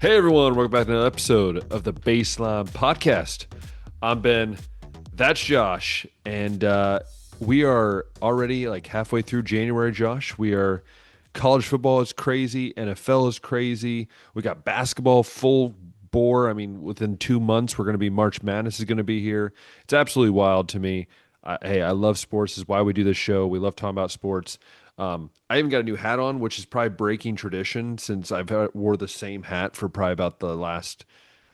Hey everyone, welcome back to another episode of the Baseline Podcast. I'm Ben, that's Josh, and we are already like halfway through January, Josh. We are college football is crazy, NFL is crazy. We got basketball full bore. I mean, within 2 months, we're going to be March Madness is going to be here. It's absolutely wild to me. Hey, I love sports. This is why we do this show. We love talking about sports. I even got a new hat on, which is probably breaking tradition since wore the same hat for probably about the last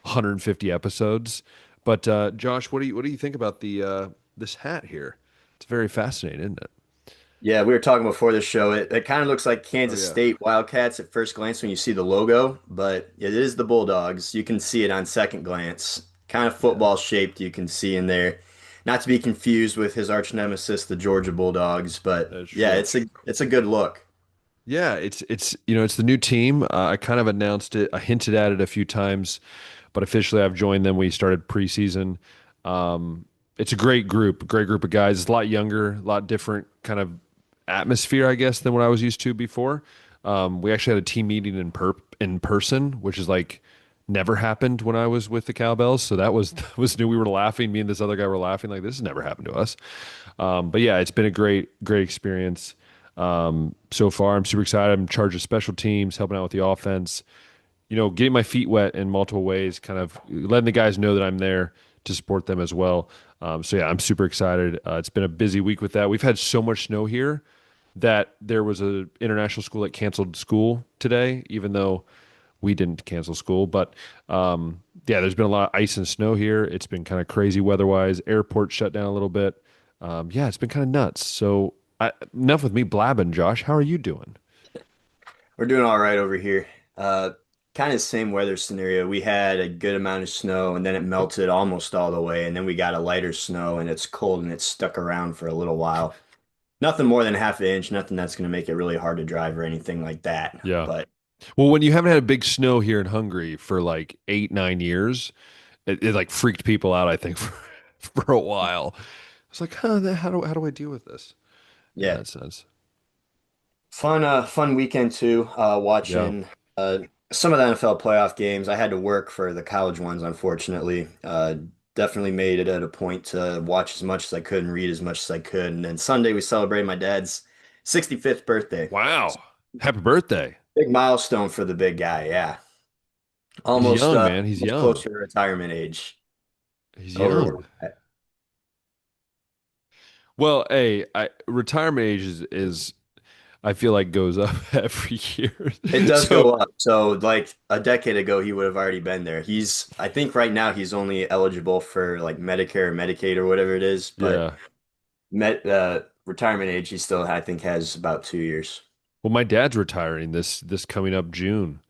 150 episodes. But Josh, what do you think about the this hat here? It's very fascinating, isn't it? Yeah, we were talking before the show. It kind of looks like Oh Kansas yeah. State Wildcats at first glance when you see the logo, but it is the Bulldogs. You can see it on second glance. Kind of Yeah, football shaped, you can see in there. Not to be confused with his arch nemesis, the Georgia Bulldogs, but that's yeah, true. it's a good look. Yeah, it's it's the new team. I kind of announced it. I hinted at it a few times, but officially I've joined them. We started preseason. Um, it's a great group of guys. It's a lot younger, a lot different kind of atmosphere, I guess, than what I was used to before. We actually had a team meeting in person, which is like never happened when I was with the Cowbells. So that was that was new. We were laughing. Me and this other guy were laughing like this has never happened to us. But yeah, it's been a great experience so far. I'm super excited. I'm in charge of special teams, helping out with the offense. Getting my feet wet in multiple ways, kind of letting the guys know that I'm there to support them as well. So yeah, I'm super excited. It's been a busy week with that. We've had so much snow here that there was a international school that canceled school today, even though we didn't cancel school. But yeah, there's been a lot of ice and snow here. It's been kind of crazy weather-wise. Airport shut down a little bit. Yeah, it's been kind of nuts. So enough with me blabbing, Josh. How are you doing? We're doing all right over here. Uh, Kind of same weather scenario. We had a good amount of snow and then it melted almost all the way, and then we got a lighter snow and it's cold and it's stuck around for a little while. Nothing more than half an inch, nothing that's going to make it really hard to drive or anything like that. Yeah. But Well, when you haven't had a big snow here in Hungary for like 8, 9 years, it like freaked people out, I think, for a while. It's like, huh, how do I deal with this in yeah, that sense? fun weekend too. Yeah. Watching some of the NFL playoff games. I had to work for the college ones, unfortunately. Definitely made it at a point to watch as much as I could and read as much as I could. And then Sunday we celebrated my dad's 65th birthday. Wow. Happy birthday. Big milestone for the big guy. Yeah, He's almost young, man. He's almost young. closer to retirement age. He's Over young. where we're at. Well, hey, retirement age is I feel like goes up every year. It does So go up. So like a decade ago, he would have already been there. I think right now he's only eligible for like Medicare or Medicaid or whatever it is, but yeah. retirement age, he still, I think, has about 2 years. Well, my dad's retiring this coming up June.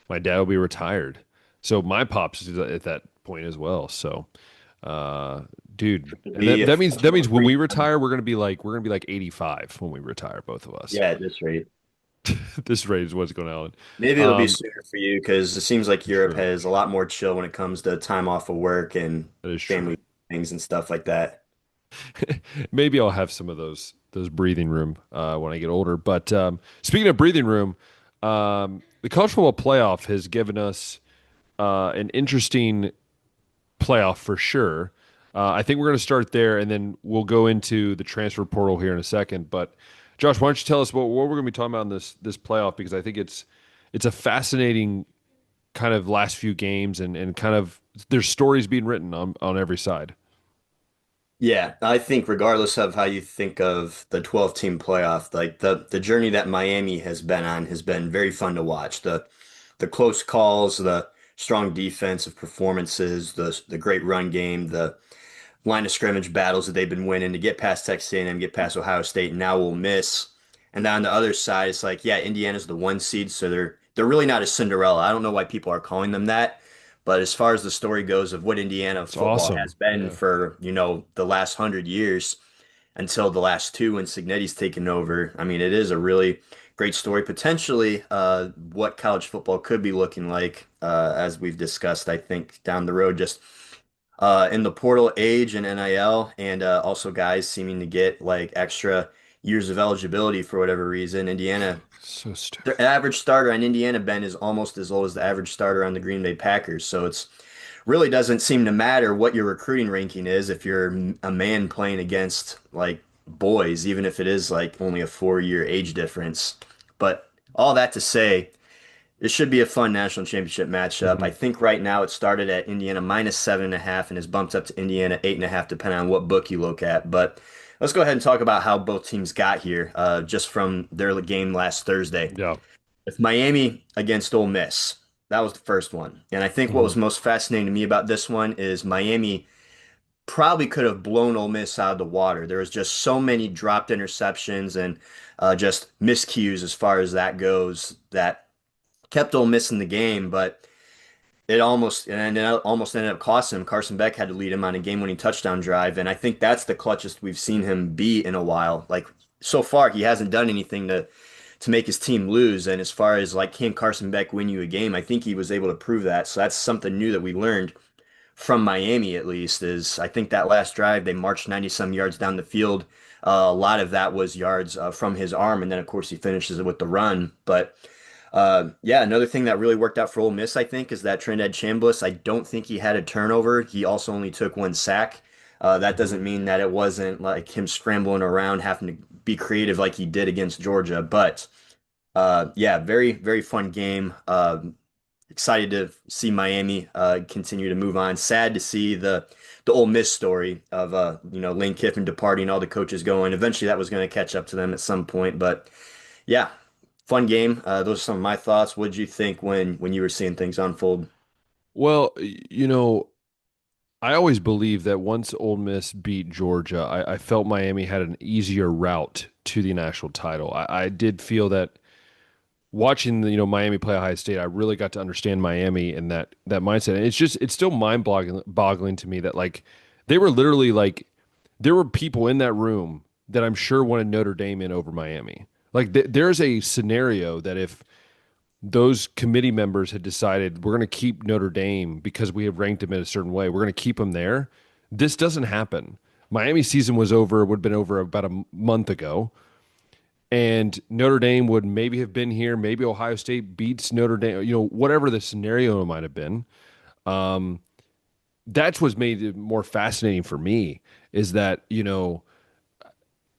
My dad will be retired. So my pops is at that point as well. So uh dude, and Be that means when we free. retire, we're gonna be like 85 when we retire, both of us. Yeah, at this rate. This rate is what's going on. Maybe it'll be Um, sooner for you because it seems like Europe true. has a lot more chill when it comes to time off of work and That is true. family things and stuff like that. Maybe I'll have some of those breathing room when I get older. But speaking of breathing room, the college football playoff has given us an interesting playoff for sure. I think we're going to start there, and then we'll go into the transfer portal here in a second. But Josh, why don't you tell us what we're going to be talking about in this playoff? Because I think it's a fascinating kind of last few games, and kind of there's stories being written on every side. Yeah, I think regardless of how you think of the 12 team playoff, like the journey that Miami has been on has been very fun to watch. The close calls, the strong defensive performances, the great run game, the line of scrimmage battles that they've been winning to get past Texas A&M, get past Ohio State, and now we'll miss. And then on the other side, it's like, yeah, Indiana's the one seed, so they're really not a Cinderella. I don't know why people are calling them that, but as far as the story goes of what Indiana It's football awesome. has been Yeah. for, the last 100 years until the last two when Cignetti's taken over, I mean, it is a really great story. Potentially, what college football could be looking like, as we've discussed, I think down the road, just in the portal age and NIL, and also guys seeming to get like extra years of eligibility for whatever reason. Indiana, So stupid. their average starter on Indiana, Ben, is almost as old as the average starter on the Green Bay Packers. So it's really doesn't seem to matter what your recruiting ranking is if you're a man playing against like boys, even if it is like only a 4 year age difference. But all that to say, it should be a fun national championship matchup. I Mhm. think right now it started at Indiana -7.5 and has bumped up to Indiana 8.5, depending on what book you look at. But let's go ahead and talk about how both teams got here, just from their game last Thursday. Yeah. With Miami against Ole Miss, that was the first one. And I think what Mhm. was most fascinating to me about this one is Miami probably could have blown Ole Miss out of the water. There was just so many dropped interceptions and just miscues as far as that goes that kept Ole Miss in the game, but it almost ended up costing him. Carson Beck had to lead him on a game-winning touchdown drive, and I think that's the clutchest we've seen him be in a while. Like so far, he hasn't done anything to make his team lose. And as far as like can Carson Beck win you a game, I think he was able to prove that. So that's something new that we learned from Miami at least. Is I think that last drive they marched 90 some yards down the field. A lot of that was yards from his arm, and then of course he finishes it with the run. But yeah, another thing that really worked out for Ole Miss, I think, is that Trinidad Chambliss. I don't think he had a turnover. He also only took one sack. That Mhm. doesn't mean that it wasn't like him scrambling around, having to be creative like he did against Georgia. But yeah, very, very fun game. Excited to see Miami continue to move on. Sad to see the Ole Miss story of Lane Kiffin departing, all the coaches going. Eventually, that was going to catch up to them at some point. But yeah, fun game. Those are some of my thoughts. What did you think when you were seeing things unfold? Well, I always believed that once Ole Miss beat Georgia, I felt Miami had an easier route to the national title. I did feel that watching Miami play Ohio State, I really got to understand Miami and that mindset. And it's still mind boggling to me that like they were literally like there were people in that room that I'm sure wanted Notre Dame in over Miami. Like there's a scenario that if those committee members had decided we're going to keep Notre Dame because we have ranked them in a certain way, we're going to keep them there. This doesn't happen. Miami season was over, would have been over about a month ago, and Notre Dame would maybe have been here. Maybe Ohio State beats Notre Dame, whatever the scenario might have been. Um, that's what's made it more fascinating for me is that,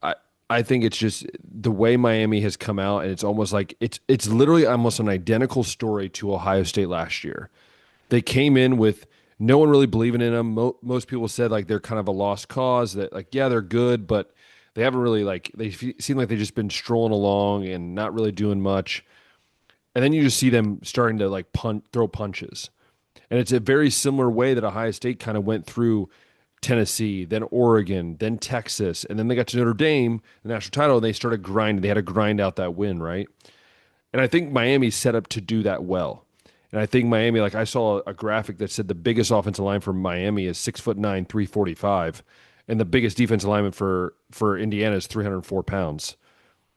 I I think it's just the way Miami has come out, and it's almost like it's literally almost an identical story to Ohio State last year. They came in with no one really believing in them. Most people said like they're kind of a lost cause. That like yeah they're good, but they haven't really like seem like they've just been strolling along and not really doing much. And then you just see them starting to like throw punches, and it's a very similar way that Ohio State kind of went through Tennessee, then Oregon, then Texas, and then they got to Notre Dame, the national title, and they started grinding. They had to grind out that win, right? And I think Miami's set up to do that well. And I think Miami, like I saw a graphic that said the biggest offensive line for Miami is 6'9", 345, and the biggest defensive lineman for Indiana is 304 pounds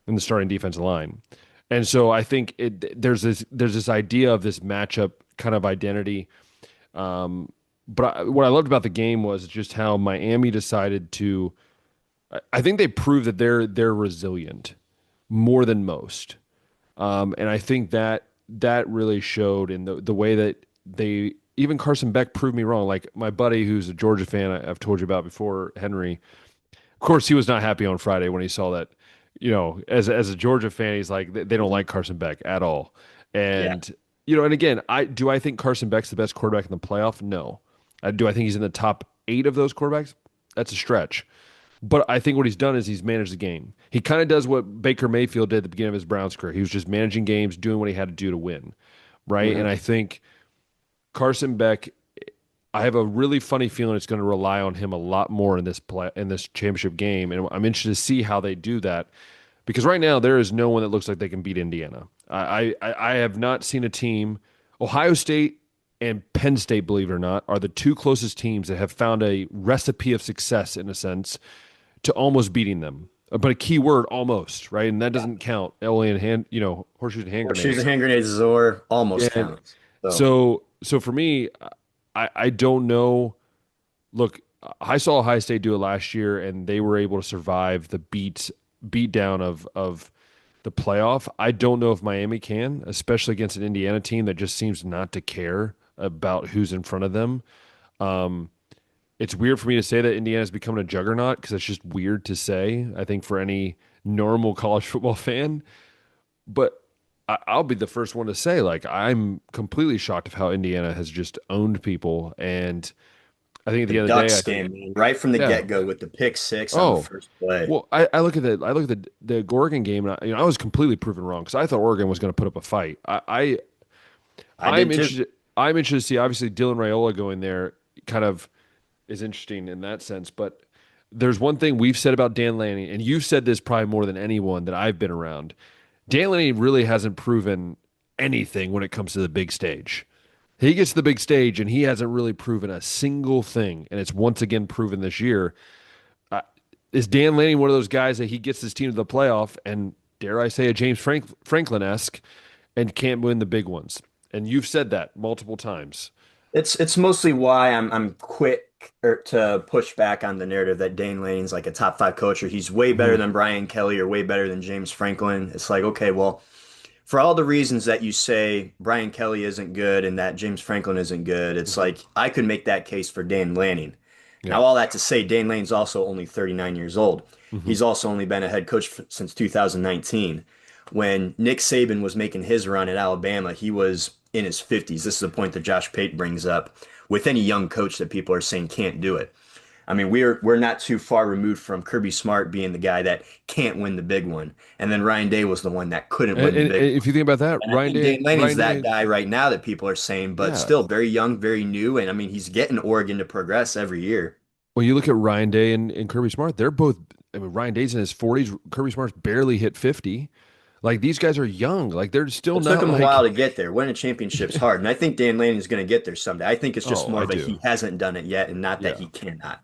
in the starting defensive line. And so I think there's this idea of this matchup kind of identity. But what I loved about the game was just how Miami decided to. I think they proved that they're resilient more than most. And I think that really showed in the way that they even Carson Beck proved me wrong. Like my buddy who's a Georgia fan, I've told you about before, Henry. Of course, he was not happy on Friday when he saw that. As a Georgia fan, he's like they don't Mhm. like Carson Beck at all. Yeah. And and again, I think Carson Beck's the best quarterback in the playoff? No. I think he's in the top 8 of those quarterbacks? That's a stretch. But I think what he's done is he's managed the game. He kind of does what Baker Mayfield did at the beginning of his Browns career. He was just managing games, doing what he had to do to win, right? And hmm I think Carson Beck, I have a really funny feeling it's going to rely on him a lot more in this championship game, and I'm interested to see how they do that because right now there is no one that looks like they can beat Indiana. I have not seen a team. Ohio State and Penn State, believe it or not, are the two closest teams that have found a recipe of success in a sense to almost beating them. But a key word, almost, right? And that Yeah. doesn't count. Only in horseshoes and hand Horseshoes grenades. and hand grenades or almost And counts. So so for me, I don't know. Look, I saw Ohio State do it last year, and they were able to survive the beats beatdown of the playoff. I don't know if Miami can, especially against an Indiana team that just seems not to care about who's in front of them. Um, it's weird for me to say that Indiana's becoming a juggernaut because it's just weird to say, I think, for any normal college football fan. But I'll be the first one to say, like, I'm completely shocked of how Indiana has just owned people. And I think at The the end of the day, Ducks game, man, right from the yeah. get-go with the pick six on the Oh, first play. well, I look at the Oregon game, and I was completely proven wrong because I thought Oregon was going to put up a fight. I I'm did too. interested. I'm interested to see. Obviously, Dylan Raiola going there kind of is interesting in that sense. But there's one thing we've said about Dan Lanning, and you've said this probably more than anyone that I've been around. Dan Lanning really hasn't proven anything when it comes to the big stage. He gets to the big stage, and he hasn't really proven a single thing. And it's once again proven this year. Uh, is Dan Lanning one of those guys that he gets his team to the playoff and, dare I say, a Franklin esque, and can't win the big ones? And you've said that multiple times. It's mostly why I'm quick to push back on the narrative that Dane Lanning's like a top five coach, or he's way better Mhm. than Brian Kelly or way better than James Franklin. It's like, okay, well, for all the reasons that you say Brian Kelly isn't good and that James Franklin isn't good, it's Mhm. like I could make that case for Dan Lanning. Yeah. Now, all that to say, Dan Lanning's also only 39 years old. Hmm. He's also only been a head coach since 2019. When Nick Saban was making his run at Alabama, he was in his 50s. This is a point that Josh Pate brings up with any young coach that people are saying can't do it. I mean, we're not too far removed from Kirby Smart being the guy that can't win the big one, and then Ryan Day was the one that couldn't win the And big if one. you think about that, And I think Dan Lanning's Ryan that Day, guy right now that people are saying, but yeah. still very young, very new, and I mean, he's getting Oregon to progress every year. When you look at Ryan Day and Kirby Smart, they're both. I mean, Ryan Day's in his 40s. Kirby Smart's barely hit 50. Like these guys are young. Like they're still It took not him a while like. to get there. Winning a championship's hard, and I think Dan Lanning's going to get there someday. I think it's just Oh, more I of a do. he hasn't done it yet, and not that Yeah. he cannot.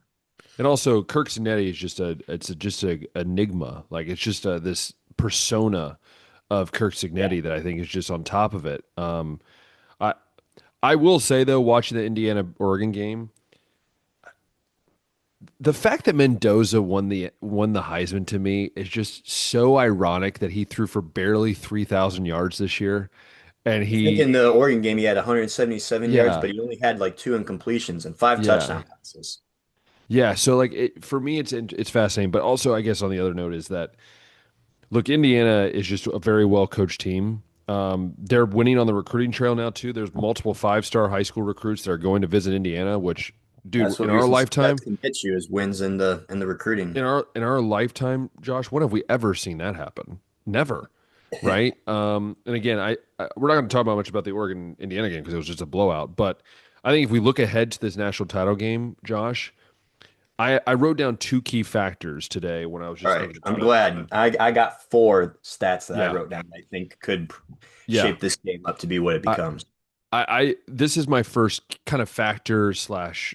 And also, Kirk Cinetti is just a enigma. Like it's just this persona of Kirk Yeah. Cignetti that I think is just on top of it. I I will say though, watching the Indiana Oregon game, the fact that Mendoza won the Heisman to me is just so ironic that he threw for barely 3,000 yards this year, and I think he in the Oregon game he had 177 yards, yeah but he only had like two incompletions and five yeah touchdown passes. yeah. So like for me, it's fascinating, but also I guess on the other note is that look, Indiana is just a very well coached team. They're winning on the recruiting trail now too. There's multiple 5-star high school recruits that are going to visit Indiana, which, dude, That's what recent success lifetime, can get you is wins in the recruiting. in our lifetime, Josh, when have we ever seen that happen? Never, right? And again, we're not going to talk about much about the Oregon Indiana game because it was just a blowout. But I think if we look ahead to this national title game, Josh, I wrote down two key factors today when I was All just right, thinking I'm about it. glad. I got four stats that I Yeah, wrote down I think could yeah. shape this game up to be what it I, becomes. I this is my first kind of factor slash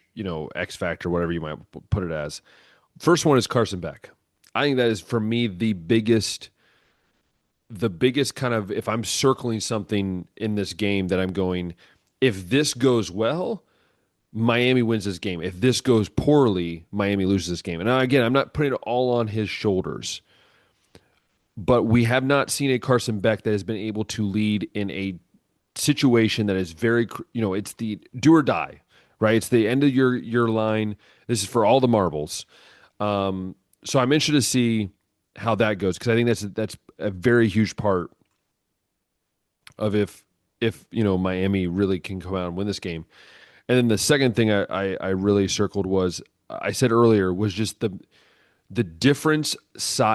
X factor, whatever you might put it as. First one is Carson Beck. I think that is for me the biggest kind of, if I'm circling something in this game that I'm going, if this goes well, Miami wins this game. If this goes poorly, Miami loses this game. And again, I'm not putting it all on his shoulders, but we have not seen a Carson Beck that has been able to lead in a situation that is very, it's the do or die, right? It's the end of your line. This is for all the marbles. So I'm interested to see how that goes because I think that's a very huge part of if Miami really can come out and win this game. And then the second thing I really circled was I said earlier was just the difference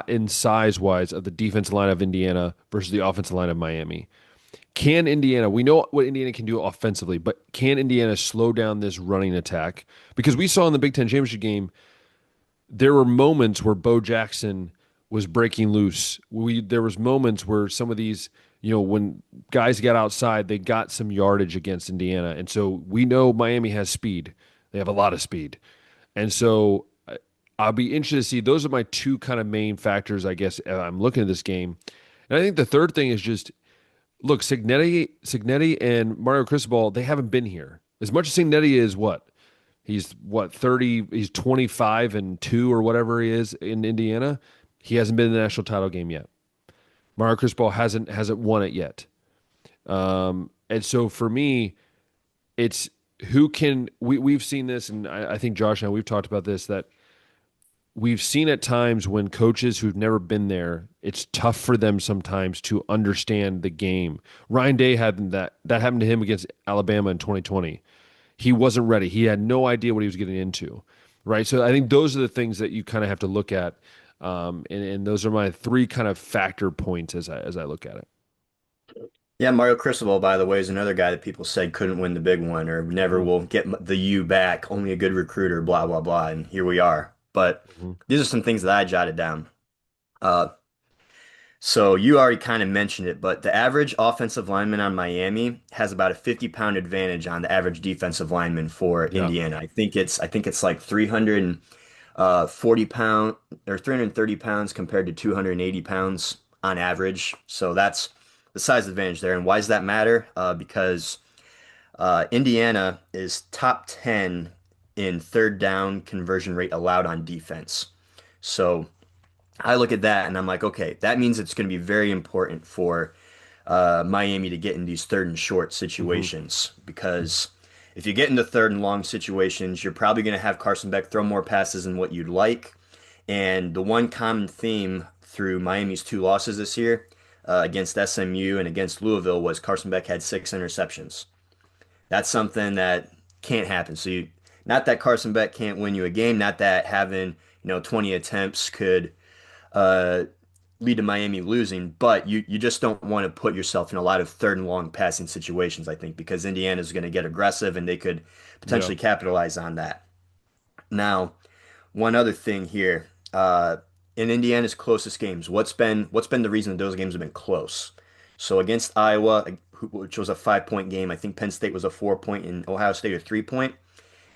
in size wise of the defensive line of Indiana versus the offensive line of Miami. Can Indiana, we know what Indiana can do offensively, but can Indiana slow down this running attack? Because we saw in the Big Ten championship game, there were moments where Bo Jackson was breaking loose. There was moments where some of these, when guys got outside, they got some yardage against Indiana. And so we know Miami has speed. They have a lot of speed. And so I'll be interested to see. Those are my two kind of main factors, I guess, I'm looking at this game. And I think the third thing is just look, Signetti and Mario Cristobal, they haven't been here. As much as Signetti is what? He's what, 30, he's 25 and 2 or whatever he is in Indiana. He hasn't been in the national title game yet. Mario Cristobal hasn't won it yet. And so for me, it's who can we've seen this, and I think Josh and I, we've talked about this, that we've seen at times when coaches who've never been there, it's tough for them sometimes to understand the game. Ryan Day had that happened to him against Alabama in 2020. He wasn't ready. He had no idea what he was getting into. Right. So I think those are the things that you kind of have to look at. And those are my three kind of factor points as I look at it. Yeah, Mario Cristobal, by the way, is another guy that people said couldn't win the big one or never Mm-hmm. will get the U back, only a good recruiter, blah, blah, blah. And here we are. But Mm-hmm. these are some things that I jotted down. Uh, so you already kind of mentioned it, but the average offensive lineman on Miami has about a 50-pound advantage on the average defensive lineman for Yeah. Indiana. I think it's like 340 pound or 330 pounds compared to 280 pounds on average. So that's the size advantage there. And why does that matter? Because Indiana is top 10 in third down conversion rate allowed on defense. So I look at that and I'm like, okay, that means it's going to be very important for Miami to get in these third and short Mm-hmm. situations because if you get into third and long situations, you're probably going to have Carson Beck throw more passes than what you'd like. And the one common theme through Miami's two losses this year against SMU and against Louisville was Carson Beck had 6 interceptions. That's something that can't happen. Not that Carson Beck can't win you a game, not that having 20 attempts could uh, lead to Miami losing, but you just don't want to put yourself in a lot of third and long passing situations, I think, because Indiana's going to get aggressive and they could Yeah. potentially capitalize on that. Now, one other thing here, in Indiana's closest games, what's been the reason that those games have been close? So against Iowa, which was a 5-point game, I think Penn State was a 4-point and Ohio State a 3-point.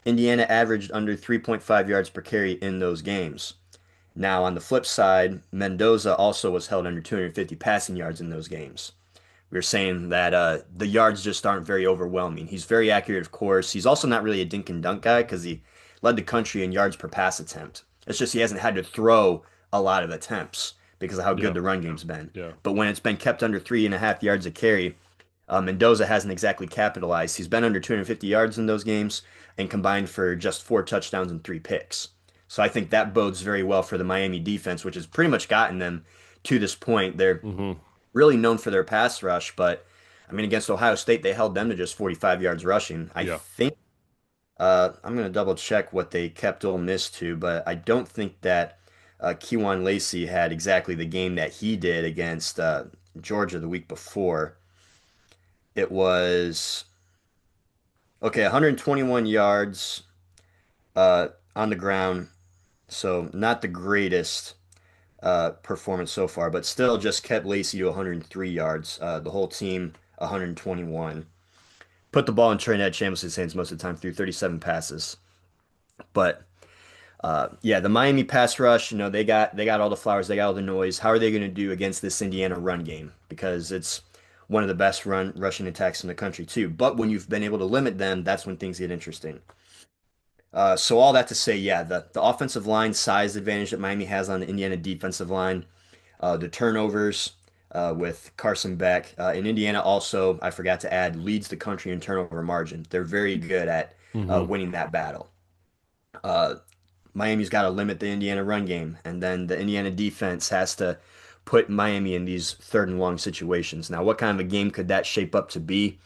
Indiana averaged under 3.5 yards per carry in those games. Now, on the flip side, Mendoza also was held under 250 passing yards in those games. We were saying that the yards just aren't very overwhelming. He's very accurate, of course. He's also not really a dink and dunk guy because he led the country in yards per pass attempt. It's just he hasn't had to throw a lot of attempts because of how good Yeah. the run game's been. Yeah. But when it's been kept under 3.5 yards a carry, Mendoza hasn't exactly capitalized. He's been under 250 yards in those games and combined for just 4 touchdowns and 3 picks. So I think that bodes very well for the Miami defense, which has pretty much gotten them to this point. They're Mm-hmm. really known for their pass rush, but I mean, against Ohio State, they held them to just 45 yards rushing. I Yeah. think I'm going to double check what they kept Ole Miss to, but I don't think that Kewan Lacey had exactly the game that he did against Georgia the week before. It was okay, 121 yards on the ground, so not the greatest performance so far, but still just kept Lacey to 103 yards. The whole team 121. Put the ball in Trinidad Chambliss' hands most of the time through 37 passes. But yeah, the Miami pass rush, they got all the flowers, they got all the noise. How are they going to do against this Indiana run game? Because it's one of the best run rushing attacks in the country too. But when you've been able to limit them, that's when things get interesting. So all that to say, yeah, the offensive line size advantage that Miami has on the Indiana defensive line, the turnovers with Carson Beck. In Indiana also, I forgot to add, leads the country in turnover margin. They're very good at Mm-hmm. winning that battle. Uh, Miami's got to limit the Indiana run game, and then the Indiana defense has to put Miami in these third and long situations. Now, what kind of a game could that shape up to be?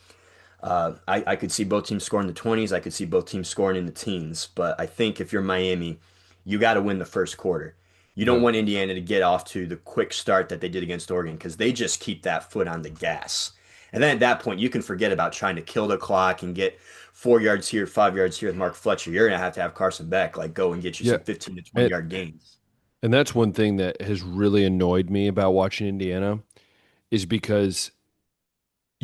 I could see both teams scoring in the 20s. I could see both teams scoring in the teens. But I think if you're Miami, you got to win the first quarter. You don't Yeah. want Indiana to get off to the quick start that they did against Oregon because they just keep that foot on the gas. And then at that point, you can forget about trying to kill the clock and get 4 yards here, 5 yards here with Mark Fletcher. You're going to have Carson Beck like go and get you Yeah. some 15 to 20 And yard gains. and that's one thing that has really annoyed me about watching Indiana is because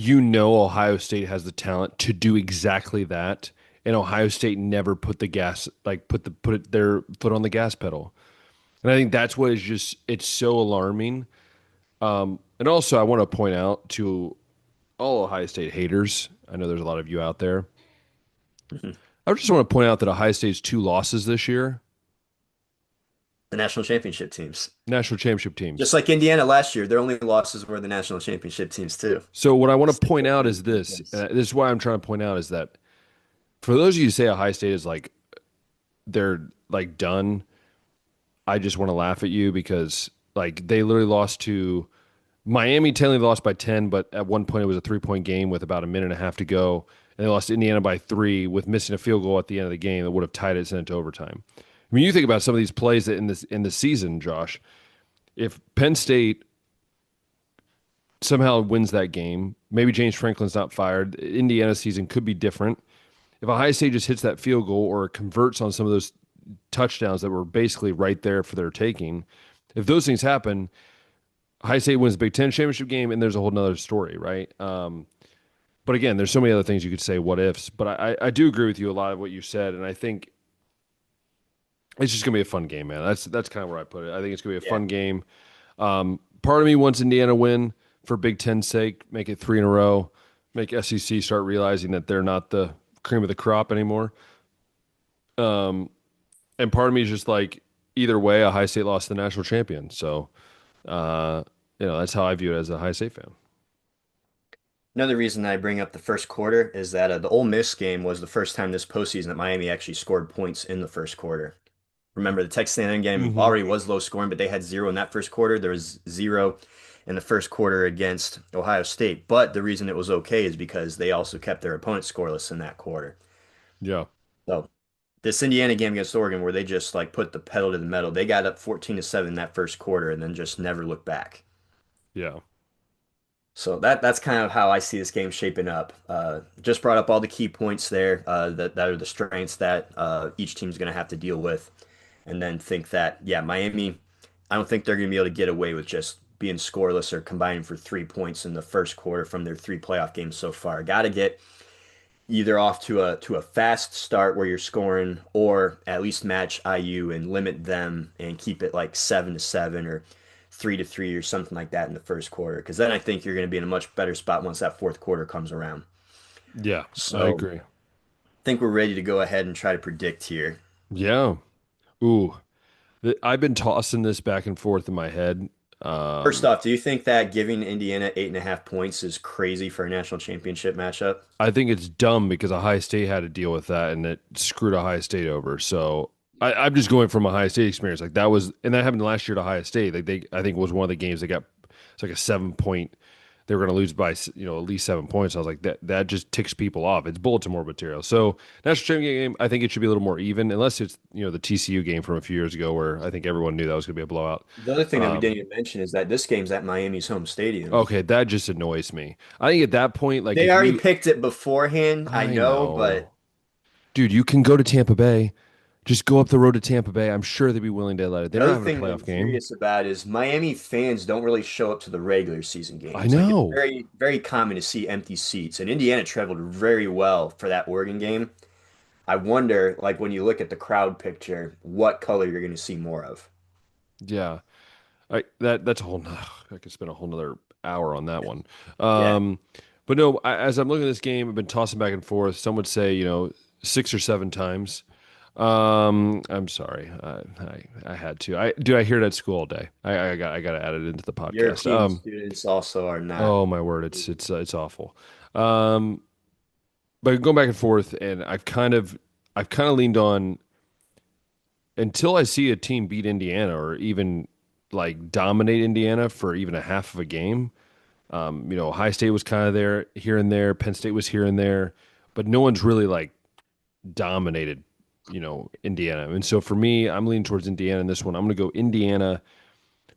Ohio State has the talent to do exactly that, and Ohio State never put the gas like their foot on the gas pedal. And I think that's what is just it's so alarming. And also I want to point out to all Ohio State haters, I know there's a lot of you out there. I just want to point out that Ohio State's two losses this year The national championship teams. National championship Just teams. like Indiana last year, their only losses were the national championship teams too. So what I want to State point out Fairfield is and this. Kansas. This is why I'm trying to point out is that for those of you who say Ohio State is like they're like done, I just want to laugh at you because like they literally lost to Miami. Technically lost by 10, but at one point it was a 3-point game with about a minute and a half to go, and they lost to Indiana by 3 with missing a field goal at the end of the game that would have tied it, sent it to overtime. I mean, you think about some of these plays that in the season, Josh. If Penn State somehow wins that game, maybe James Franklin's not fired. Indiana season could be different. If Ohio State just hits that field goal or converts on some of those touchdowns that were basically right there for their taking, if those things happen, Ohio State wins the Big Ten championship game, and there's a whole nother story, right? But again, there's so many other things you could say, what ifs. But I do agree with you a lot of what you said, and I think it's just gonna be a fun game, man. That's kind of where I put it. I think it's gonna be a Yeah. fun game. Part of me wants Indiana win for Big Ten's sake, make it 3 in a row, make SEC start realizing that they're not the cream of the crop anymore. Um, and part of me is just like, either way, Ohio State lost the national champion. So, uh, that's how I view it as a Ohio State fan. Another reason I bring up the first quarter is that the Ole Miss game was the first time this postseason that Miami actually scored points in the first quarter. Remember, the Texas A&M game Hmm. already was low scoring, but they had zero in that first quarter. There was zero in the first quarter against Ohio State. But the reason it was okay is because they also kept their opponent scoreless in that quarter. Yeah, So this Indiana game against Oregon, where they just like put the pedal to the metal, they got up 14-7 in that first quarter and then just never looked back. yeah, So that's kind of how I see this game shaping up. Just brought up all the key points there that are the strengths that each team's going to have to deal with, and then think that yeah, Miami, I don't think they're going to be able to get away with just being scoreless or combining for 3 points in the first quarter from their three playoff games so far. Got to get either off to a fast start where you're scoring, or at least match IU and limit them and keep it like 7-7 or 3-3 or something like that in the first quarter. Because then I think you're going to be in a much better spot once that fourth quarter comes around. yeah. I So agree. I think we're ready to go ahead and try to predict here. Yeah. Ooh, I've been tossing this back and forth in my head. First Um, off, do you think that giving Indiana 8.5 points is crazy for a national championship matchup? I think it's dumb because Ohio State had to deal with that and it screwed Ohio State over. So I'm just going from Ohio State experience. Like that was, and that happened last year to Ohio State. Like I think was one of the games that got, it's like a 7 point. They were going to lose by, at least 7 points. I was like, that just ticks people off. It's bulletin board material. So national championship game, I think it should be a little more even, unless it's, the TCU game from a few years ago where I think everyone knew that was going to be a blowout. The other thing that we Um, didn't even mention is that this game's at Miami's home stadium. okay, that just annoys me. I think at that point, like They if already you, picked it beforehand, I I know, know. but Dude, you can go to Tampa Bay. Just go up the road to Tampa Bay. I'm sure they'd be willing to let it. They're the not other having a thing that I'm playoff game. curious about is Miami fans don't really show up to the regular season I games. Like it's know. very, very common to see empty seats, and Indiana traveled very well for that Oregon game. I wonder, like when you look at the crowd picture, what color you're going to see more of. Yeah. That's a whole I could spend a whole nother hour on that one. Yeah, Um, but no, as I'm looking at this game, I've been tossing back and forth. Some would say, 6 or 7 times. I'm sorry. I had to. I hear it at school all day. I got to add it into the podcast. European students also are not. Oh my word, it's awful. Um, but going back and forth, and I've kind of leaned on until I see a team beat Indiana or even like dominate Indiana for even a half of a game. Ohio State was kind of there here and there, Penn State was here and there, but no one's really like dominated, Indiana. And so for me, I'm leaning towards Indiana in this one. I'm going to go Indiana.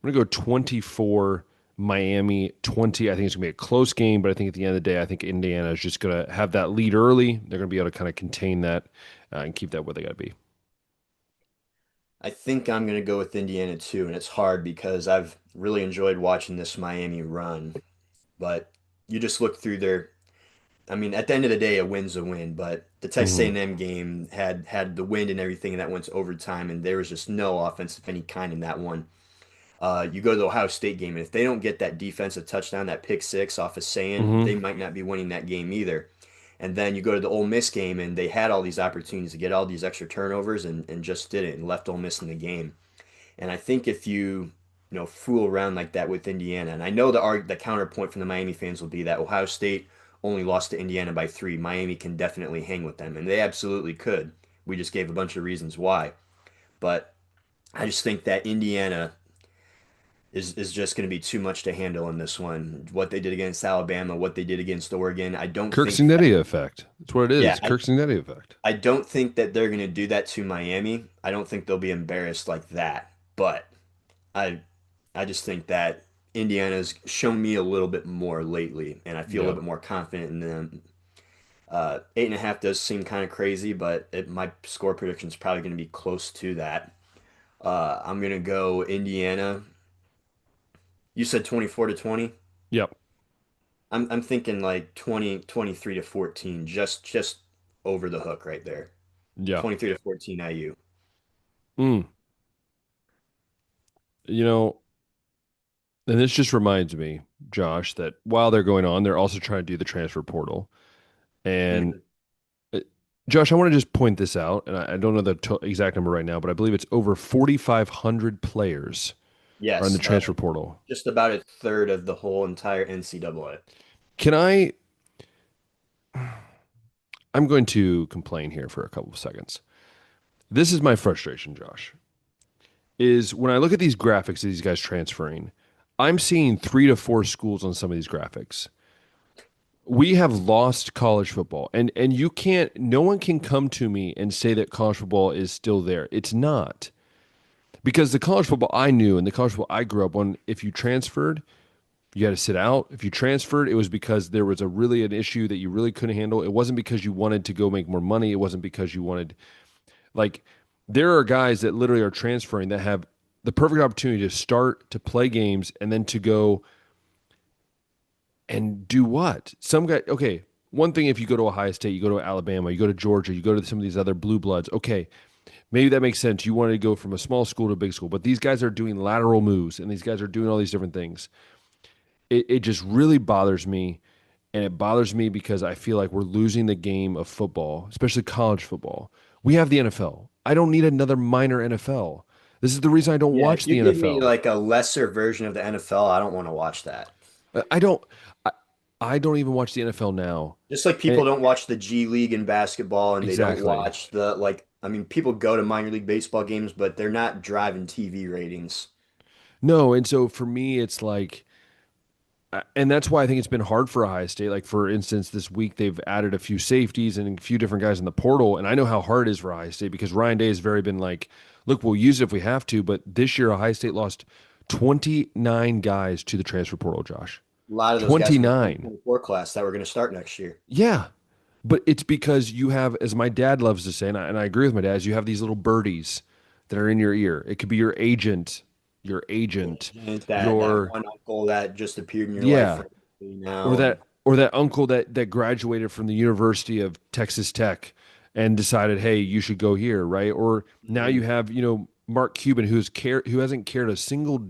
I'm going to go 24, Miami 20. I think it's going to be a close game, but I think at the end of the day, I think Indiana is just going to have that lead early. They're going to be able to kind of contain that and keep that where they got to be. I think I'm going to go with Indiana too, and it's hard because I've really enjoyed watching this Miami run. But you just look through their, I mean, at the end of the day, a win's a win. But the Texas Hmm. A&M game had the wind and everything, and that went to overtime, and there was just no offense of any kind in that one. You go to the Ohio State game, and if they don't get that defensive touchdown, that pick six off of Sayin, Hmm. they might not be winning that game either. And then you go to the Ole Miss game, and they had all these opportunities to get all these extra turnovers and just didn't and left Ole Miss in the game. And I think if you fool around like that with Indiana, and I know the counterpoint from the Miami fans will be that Ohio State only lost to Indiana by 3. Miami can definitely hang with them, and they absolutely could. We just gave a bunch of reasons why. But I just think that Indiana is just going to be too much to handle in this one. What they did against Alabama, what they did against Oregon, I don't Kirk think that, Cignetti effect. That's what it yeah, is. Kirk Cignetti effect. I don't think that they're going to do that to Miami. I don't think they'll be embarrassed like that. But I I just think that Indiana's shown me a little bit more lately, and I feel a Yeah. little bit more confident in them. 8.5 does seem kind of crazy, but my score prediction is probably going to be close to that. I'm going to go Indiana. You said 24-20. Yep. I'm thinking like 23-14, just over the hook right there. Yeah. 23-14 IU. Mm. You know, and this just reminds me, Josh, that while they're going on, they're also trying to do the transfer portal. And Mhm. uh, Josh, I want to just point this out, and I don't know the exact number right now, but I believe it's over 4,500 players are in the Yes, transfer portal. just about a third of the whole entire NCAA. Can I? I'm going to complain here for a couple of seconds. This is my frustration, Josh. Is when I look at these graphics of these guys transferring, I'm seeing 3 to 4 schools on some of these graphics. We have lost college football, and you can't. No one can come to me and say that college football is still there. It's not, because the college football I knew and the college football I grew up on, if you transferred, you had to sit out. If you transferred, it was because there was a really an issue that you really couldn't handle. It wasn't because you wanted to go make more money. It wasn't because you wanted, like, there are guys that literally are transferring that have the perfect opportunity to start to play games and then to go and do what? Some guy, okay, one thing if you go to Ohio State, you go to Alabama, you go to Georgia, you go to some of these other blue bloods, okay, maybe that makes sense. You wanted to go from a small school to a big school, but these guys are doing lateral moves and these guys are doing all these different things. It just really bothers me. And it bothers me because I feel like we're losing the game of football, especially college football. We have the NFL. I don't need another minor NFL. This is the reason I don't Yeah, if watch you the give me NFL. like a lesser version of the NFL, I don't want to watch that. I don't. I, I don't even watch the NFL now. Just like And people don't watch the G League in basketball and they don't exactly. watch the like I mean people go to minor league baseball games, but they're not driving TV ratings. No, and so for me, it's like, and that's why I think it's been hard for Ohio State. Like for instance, this week they've added a few safeties and a few different guys in the portal, and I know how hard it is for Ohio State because Ryan Day has very been like, look, we'll use it if we have to. But this year, Ohio State lost 29 guys to the transfer portal. Josh, A lot of those guys from the 29. 2024 class that were going to start next year. Yeah, but it's because you have, as my dad loves to say, and I agree with my dad, is you have these little birdies that are in your ear. It could be your agent, That your one uncle that just appeared in your life yeah, randomly or now. that uncle that graduated from the University of Texas Tech and decided, hey, you should go here, right? Or now you Mhm. have Mark Cuban who hasn't cared a single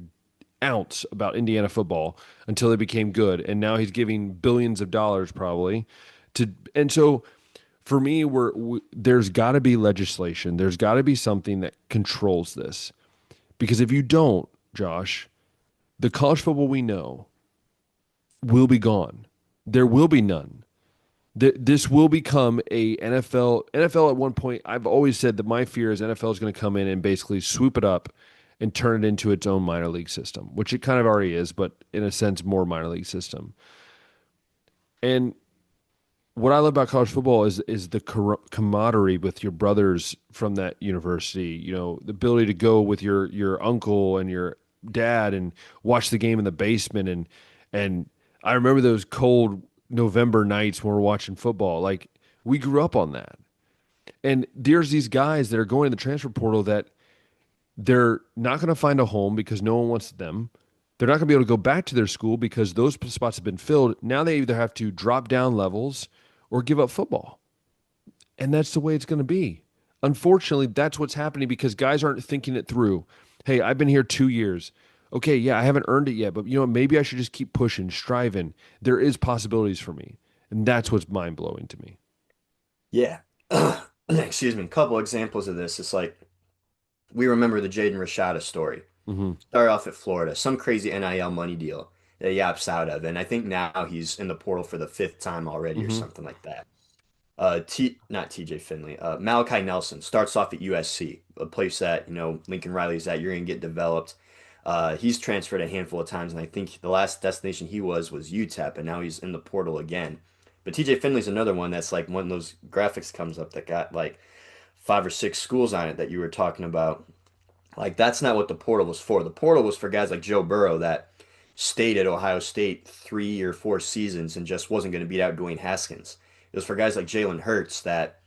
ounce about Indiana football until they became good, and now he's giving billions of dollars probably to. And so for me, there's got to be legislation. There's got to be something that controls this, because if you don't, Josh, the college football we know will be gone. There will be none. This will become a NFL. NFL at one point, I've always said that my fear is NFL is going to come in and basically swoop it up and turn it into its own minor league system, which it kind of already is, but in a sense, more minor league system. And what I love about college football is the camaraderie with your brothers from that university. You know, the ability to go with your uncle and your dad and watch the game in the basement and I remember those cold November nights when we're watching football. Like we grew up on that. And there's these guys that are going to the transfer portal that they're not going to find a home because no one wants them. They're not going to be able to go back to their school because those spots have been filled. Now they either have to drop down levels or give up football. And that's the way it's going to be. Unfortunately, that's what's happening because guys aren't thinking it through. Hey, I've been here 2 years. Okay, yeah, I haven't earned it yet, but maybe I should just keep pushing, striving. There is possibilities for me. And that's what's mind blowing to me. Yeah. Excuse me. A couple examples of this. It's like we remember the Jaden Rashada story. Hmm. Started off at Florida, some crazy NIL money deal that he opts out of, and I think now he's in the portal for the fifth time already or Hmm. something like that. Not TJ Finley. Malachi Nelson starts off at USC, a place that Lincoln Riley's at. You're gonna get developed. He's transferred a handful of times, and I think the last destination he was UTEP, and now he's in the portal again. But TJ Finley's another one that's like one of those graphics comes up that got like five or six schools on it that you were talking about. Like that's not what the portal was for. The portal was for guys like Joe Burrow that stayed at Ohio State 3 or 4 seasons and just wasn't going to beat out Dwayne Haskins. It was for guys like Jalen Hurts that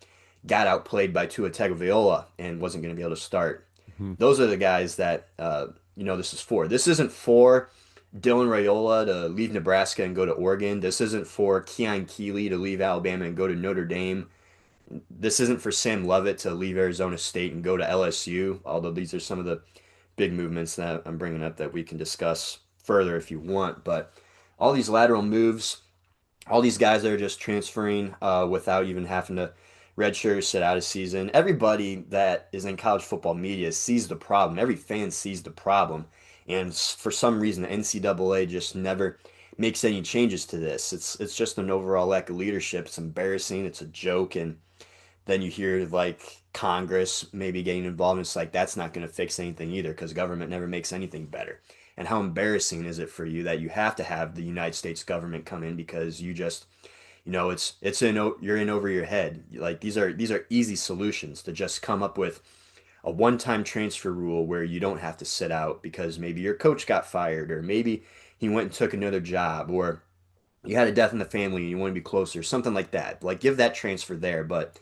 got outplayed by Tua Tagovailoa and wasn't going to be able to start. Hmm. Those are the guys that this is for. This isn't for Dylan Raiola to leave Nebraska and go to Oregon. This isn't for Keon Keeley to leave Alabama and go to Notre Dame. This isn't for Sam Levitt to leave Arizona State and go to LSU, although these are some of the big movements that I'm bringing up that we can discuss further if you want. But all these lateral moves, all these guys that are just transferring without even having to redshirt, sit out a season. Everybody that is in college football media sees the problem. Every fan sees the problem. And for some reason, the NCAA just never makes any changes to this. It's just an overall lack of leadership. It's embarrassing. It's a joke. And then you hear like Congress maybe getting involved, and it's like that's not going to fix anything either because government never makes anything better. And how embarrassing is it for you that you have to have the United States government come in because you just, it's in you're in over your head. Like these are easy solutions to just come up with a one-time transfer rule where you don't have to sit out because maybe your coach got fired or maybe he went and took another job or you had a death in the family and you want to be closer, something like that. Like give that transfer there, but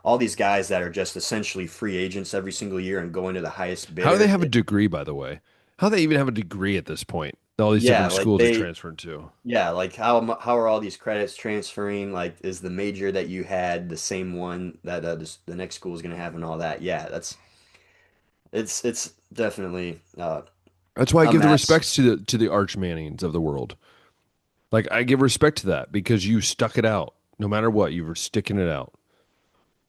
all these guys that are just essentially free agents every single year and going to the highest How do they bidder. have a degree, by the way? How do they even have a degree at this point? All these Yeah, different like schools are transferring to. yeah, like how are all these credits transferring? Like, is the major that you had the same one that the next school is going to have and all that? Yeah, it's definitely That's why I a give the mess. respects to the Arch Mannings of the world. Like I give respect to that because you stuck it out. No matter what, you were sticking it out.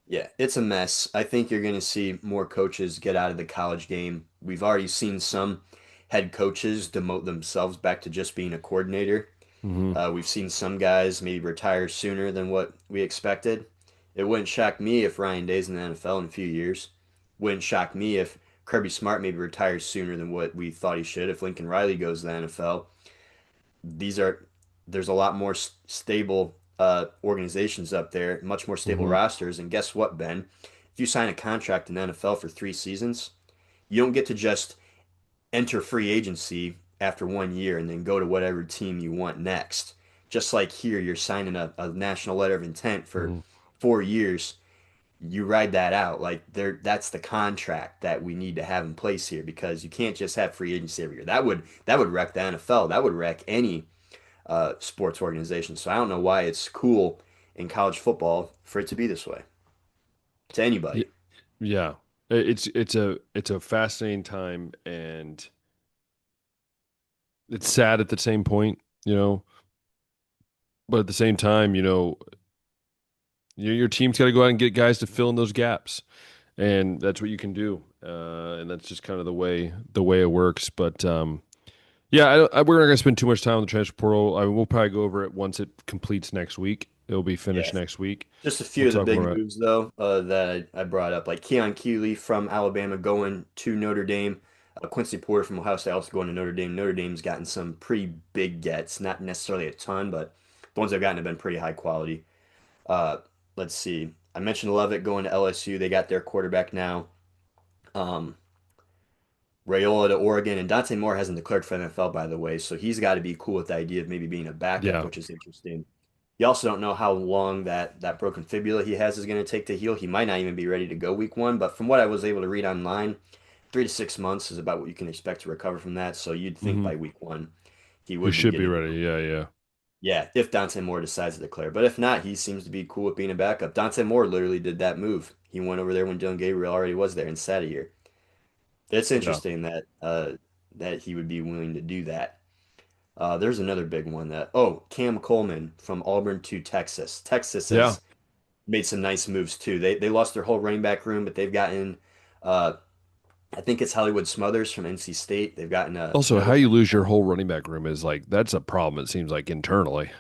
Yeah, it's a mess. I think you're going to see more coaches get out of the college game. We've already seen some head coaches demote themselves back to just being a coordinator. Hmm. We've seen some guys maybe retire sooner than what we expected. It wouldn't shock me if Ryan Day's in the NFL in a few years. Wouldn't shock me if Kirby Smart maybe retires sooner than what we thought he should. If Lincoln Riley goes to the NFL, these are there's a lot more stable organizations up there, much more stable Hmm. rosters. And guess what, Ben? If you sign a contract in the NFL for 3 seasons, you don't get to just enter free agency after 1 year and then go to whatever team you want next. Just like here, you're signing a national letter of intent for Hmm. 4 years. You ride that out. Like that's the contract that we need to have in place here because you can't just have free agency every year. That would wreck the NFL. That would wreck any sports organization. So I don't know why it's cool in college football for it to be this way to Yeah, anybody. yeah. It's a fascinating time, and it's sad at the same point, but at the same time, your team's got to go out and get guys to fill in those gaps, and that's what you can do. And that's just kind of the way it works. But yeah, we're not going to spend too much time on the transfer portal. I mean, we'll probably go over it once it completes next week. It'll be Yeah. finished next week. Just a We'll few of the talk more big about. moves, though, that I brought up, like Keon Keeley from Alabama going to Notre Dame, Quincy Porter from Ohio State also going to Notre Dame. Notre Dame's gotten some pretty big gets, not necessarily a ton, but the ones they've gotten have been pretty high quality. Uh, let's see. I mentioned Levitt going to LSU. They got their quarterback now. Um, Raiola to Oregon, and Dante Moore hasn't declared for the NFL, by the way, so he's got to be cool with the idea of maybe being a backup, Yeah. which is interesting. You also don't know how long that broken fibula he has is going to take to heal. He might not even be ready to go week 1, but from what I was able to read online, 3 to 6 months is about what you can expect to recover from that. So you'd think Hmm. by week 1 he We would be should be getting, ready. Yeah, yeah. yeah, if Dante Moore decides to declare. But if not, he seems to be cool with being a backup. Dante Moore literally did that move. He went over there when Dylan Gabriel already was there and sat a year. It's Yeah. interesting that he would be willing to do that. There's another big one that Cam Coleman from Auburn to Texas. Texas Yeah. has made some nice moves too. They lost their whole running back room, but they've gotten uh, I think it's Hollywood Smothers from NC State. They've gotten Also, how another. you lose your whole running back room is like that's a problem. It seems like internally.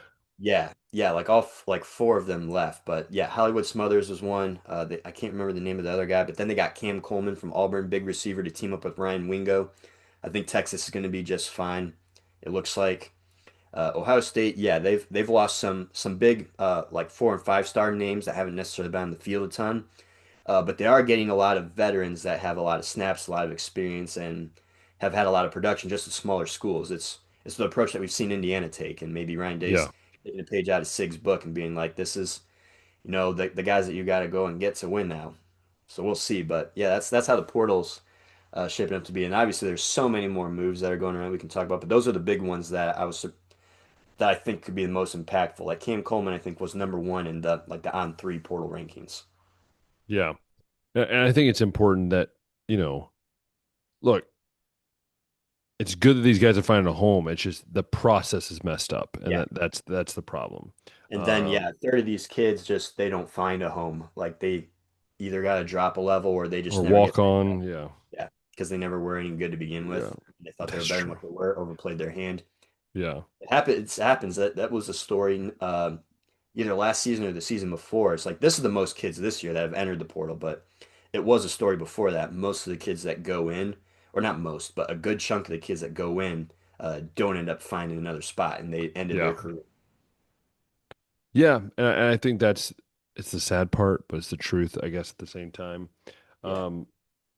Yeah, yeah, like all like four of them left, but yeah, Hollywood Smothers was one. I can't remember the name of the other guy, but then they got Cam Coleman from Auburn, big receiver, to team up with Ryan Wingo. I think Texas is going to be just fine. It looks like Ohio State. Yeah, they've lost some big like 4 and 5 star names that haven't necessarily been on the field a ton, but they are getting a lot of veterans that have a lot of snaps, a lot of experience, and have had a lot of production just at smaller schools. It's the approach that we've seen Indiana take, and maybe Ryan Day's Yeah. taking a page out of Sig's book and being like, "This is, the guys that you got to go and get to win now." So we'll see, but yeah, that's how the portal's shaping up to be. And obviously, there's so many more moves that are going around we can talk about, but those are the big ones that I think could be the most impactful. Like Cam Coleman, I think was number one in the on three portal rankings. Yeah. And I think it's important that, you know, look, it's good that these guys are finding a home. It's just the process is messed up, and Yeah. that's the problem. And then, yeah, Um, a third of these kids just they don't find a home. Like they either got to drop a level or they just or never get walk picked up. on. Yeah. Yeah, because they never were any good to begin Yeah. with. They thought they were That's better than true. what they were, overplayed their hand. Yeah. It happens. That was a story either last season or the season before. It's like this is the most kids this year that have entered the portal, but it was a story before that. Most of the kids that go in, or not most, but a good chunk of the kids that go in, don't end up finding another spot, and they ended their Yeah. career. Yeah. And I think that's it's the sad part, but it's the truth, I guess, at the same time. Yeah. Um,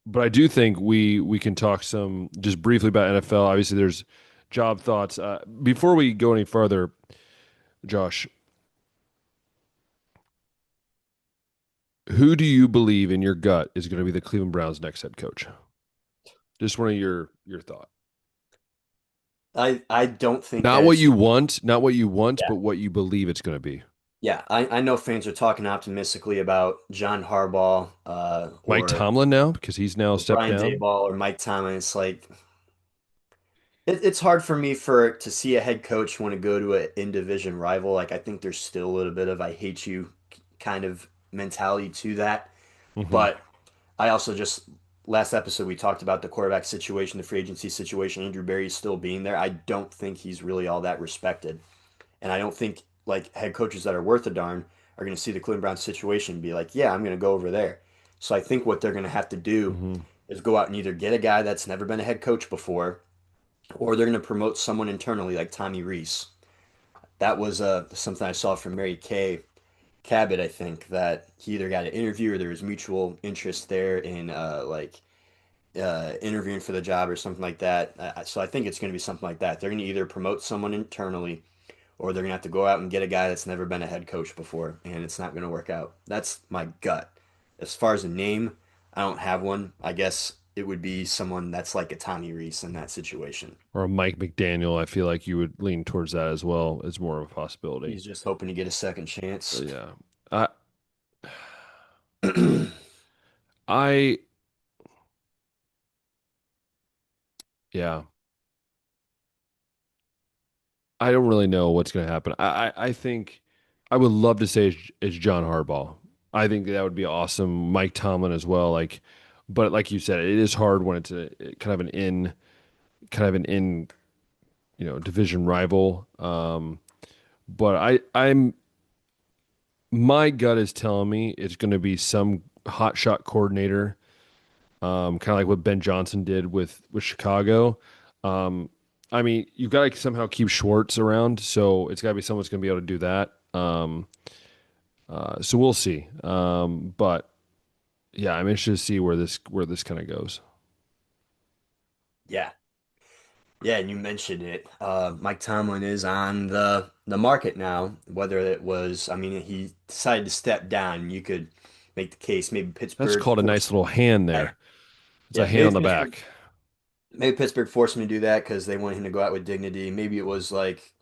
but I do think we can talk some just briefly about NFL. Obviously, there's job thoughts. Before we go any further, Josh, who do you believe in your gut is going to be the Cleveland Browns' next head coach? Just one of your thought. I don't think Not that what it's you want, not what you want, yeah. but what you believe it's going to be. Yeah, I know fans are talking optimistically about John Harbaugh Mike Tomlin now because he's now or stepped Brian down. Daboll or Mike Tomlin. It's like it's hard for me for to see a head coach want to go to an in division rival. Like I think there's still a little bit of I hate you kind of mentality to that. Hmm. But I also just last episode we talked about the quarterback situation, the free agency situation, Andrew Berry still being there. I don't think he's really all that respected. And I don't think like head coaches that are worth a darn are going to see the Cleveland Browns situation and be like, yeah, I'm going to go over there. So I think what they're going to have to do Hmm. is go out and either get a guy that's never been a head coach before, or they're going to promote someone internally like Tommy Rees. That was something I saw from Mary Kay Cabot, I think, that he either got an interview or there was mutual interest there in interviewing for the job or something like that. So I think it's going to be something like that. They're going to either promote someone internally or they're gonna have to go out and get a guy that's never been a head coach before, and it's not gonna work out. That's my gut. As far as a name, I don't have one. I guess it would be someone that's like a Tommy Rees in that situation. Or a Mike McDaniel. I feel like you would lean towards that as well as more of a possibility. He's just hoping to get a second chance. Yeah. I I yeah. I don't really know what's going to happen. I think I would love to say it's John Harbaugh. I think that would be awesome. Mike Tomlin as well. But like you said, it is hard when it's a kind of an in division rival. But I'm my gut is telling me it's going to be some hot shot coordinator, kind of like what Ben Johnson did with Chicago. Um, I mean, you've got to somehow keep Schwartz around, so it's got to be someone that's going to be able to do that. So we'll see. But yeah, I'm interested to see where this kind of goes. Yeah, yeah, and you mentioned it. Mike Tomlin is on the market now. Whether it was, I mean, he decided to step down. You could make the case maybe That's Pittsburgh called a nice forced. little hand Yeah, there. It's a yeah, hand on the back. maybe Pittsburgh forced him to do that because they wanted him to go out with dignity. Maybe it was like,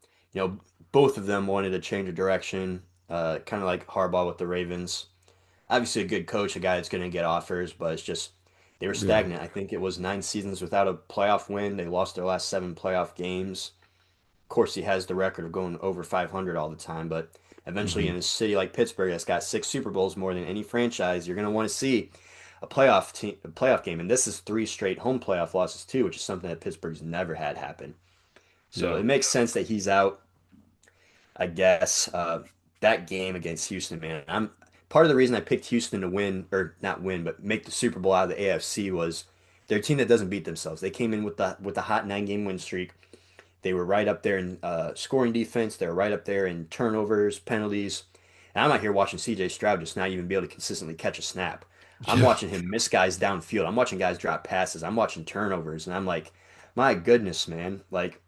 both of them wanted to change of direction, kind of like Harbaugh with the Ravens. Obviously, a good coach, a guy that's going to get offers, but it's just they were Yeah. stagnant. I think it was 9 seasons without a playoff win. They lost their last 7 playoff games. Of course, he has the record of going over 500 all the time, but eventually Hmm. in a city like Pittsburgh that's got 6 Super Bowls more than any franchise, you're going to want to see a playoff game, and this is three straight home playoff losses too, which is something that Pittsburgh's never had happen. So Yeah. it makes sense that he's out. I guess that game against Houston, man. I'm part of the reason I picked Houston to win, or not win, but make the Super Bowl out of the AFC was they're a team that doesn't beat themselves. They came in with the hot 9 game win streak. They were right up there in scoring defense. They were right up there in turnovers, penalties. And I'm out here watching CJ Stroud just not even be able to consistently catch a snap. I'm Yeah. watching him miss guys downfield. I'm watching guys drop passes. I'm watching turnovers, and I'm like, my goodness, man. Like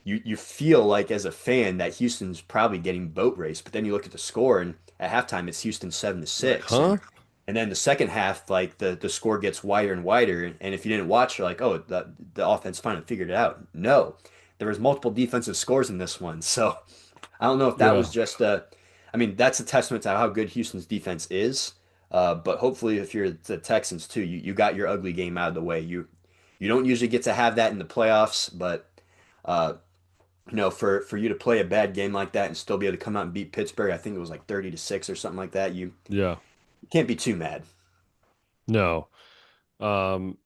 you feel like as a fan that Houston's probably getting boat race, but then you look at the score and at halftime it's Houston seven to You're like, six, huh? and then the second half like the score gets wider and wider, and if you didn't watch, you're like, oh, the offense finally figured it out. No, there was multiple defensive scores in this one, so I don't know if that Yeah. was just I mean that's a testament to how good Houston's defense is. But hopefully, if you're the Texans too, you got your ugly game out of the way. You don't usually get to have that in the playoffs, but uh, for you to play a bad game like that and still be able to come out and beat Pittsburgh, I think it was like 30-6 or something like that. Yeah. You can't be too mad. No. Um,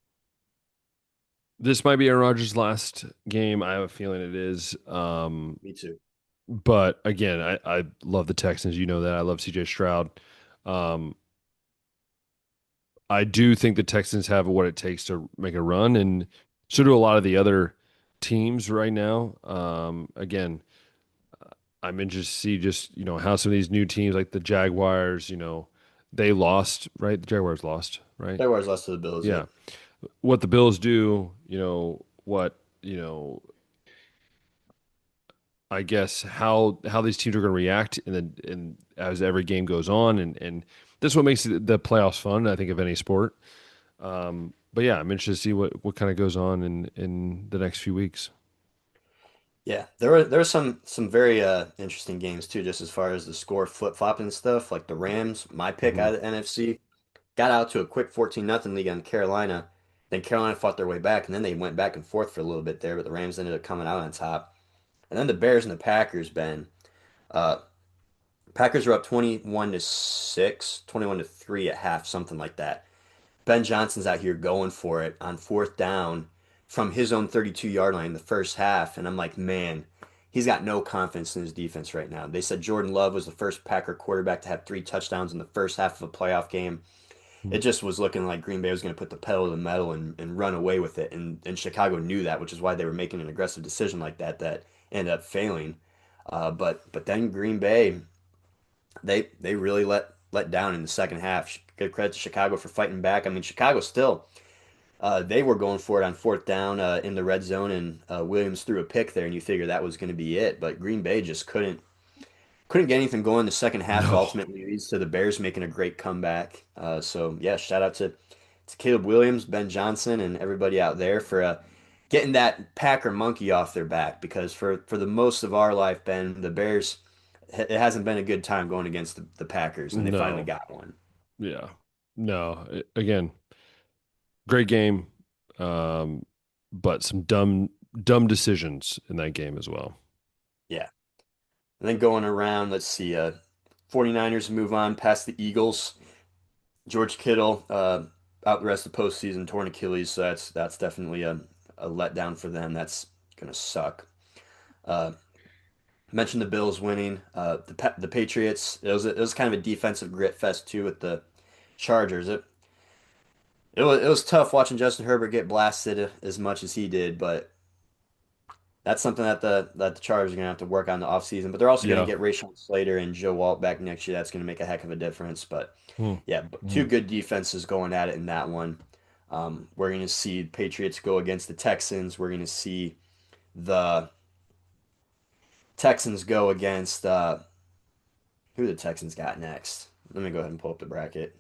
this might be Aaron Rodgers' last game. I have a feeling it is. Me too. But again, I love the Texans. You know that. I love CJ Stroud. Um, I do think the Texans have what it takes to make a run, and so do a lot of the other teams right now. Again, I'm interested to see just, how some of these new teams like the Jaguars, they lost, right? The Jaguars lost, right? Jaguars lost to the Bills. Yeah. Yep. What the Bills do, what, I guess how these teams are going to react and as every game goes on, and this is what makes the playoffs fun, I think, of any sport. But yeah, I'm interested to see what kind of goes on in the next few weeks. Yeah, there were some very interesting games too, just as far as the score flip-flopping and stuff. Like the Rams, my pick Hmm. out of the NFC, got out to a quick 14-0 lead on Carolina. Then Carolina fought their way back, and then they went back and forth for a little bit there, but the Rams ended up coming out on top. And then the Bears and the Packers, Ben. Uh, Packers were up 21 to 6, 21 to 3 at half, something like that. Ben Johnson's out here going for it on fourth down from his own 32-yard line in the first half. And I'm like, man, he's got no confidence in his defense right now. They said Jordan Love was the first Packer quarterback to have 3 touchdowns in the first half of a playoff game. It just was looking like Green Bay was going to put the pedal to the metal and run away with it. And Chicago knew that, which is why they were making an aggressive decision like that ended up failing. But then Green Bay, they really let down in the second half. Good credit to Chicago for fighting back. I mean, Chicago still they were going for it on fourth down in the red zone, and Williams threw a pick there, and you figure that was going to be it. But Green Bay just couldn't get anything going. The second half No, ultimately leads to the Bears making a great comeback. So yeah, shout out to Caleb Williams, Ben Johnson, and everybody out there for getting that Packer monkey off their back. Because for the most of our life, Ben, the Bears, it hasn't been a good time going against the Packers, and they finally no, got one. yeah, no. Again, great game, um, but some dumb decisions in that game as well. Yeah. And then going around, let's see, 49ers move on past the Eagles. George Kittle out the rest of the postseason, torn Achilles, so that's definitely a letdown for them. That's gonna suck. Uh, mentioned the Bills winning. The Patriots. It was kind of a defensive grit fest too with the Chargers. It was tough watching Justin Herbert get blasted as much as he did, but that's something that the Chargers are gonna have to work on the offseason. But they're also gonna Yeah. get Rashawn Slater and Joe Walt back next year. That's gonna make a heck of a difference. But Hmm. yeah, two Hmm. good defenses going at it in that one. We're gonna see Patriots go against the Texans. We're gonna see the Texans go against who the Texans got next. Let me go ahead and pull up the bracket.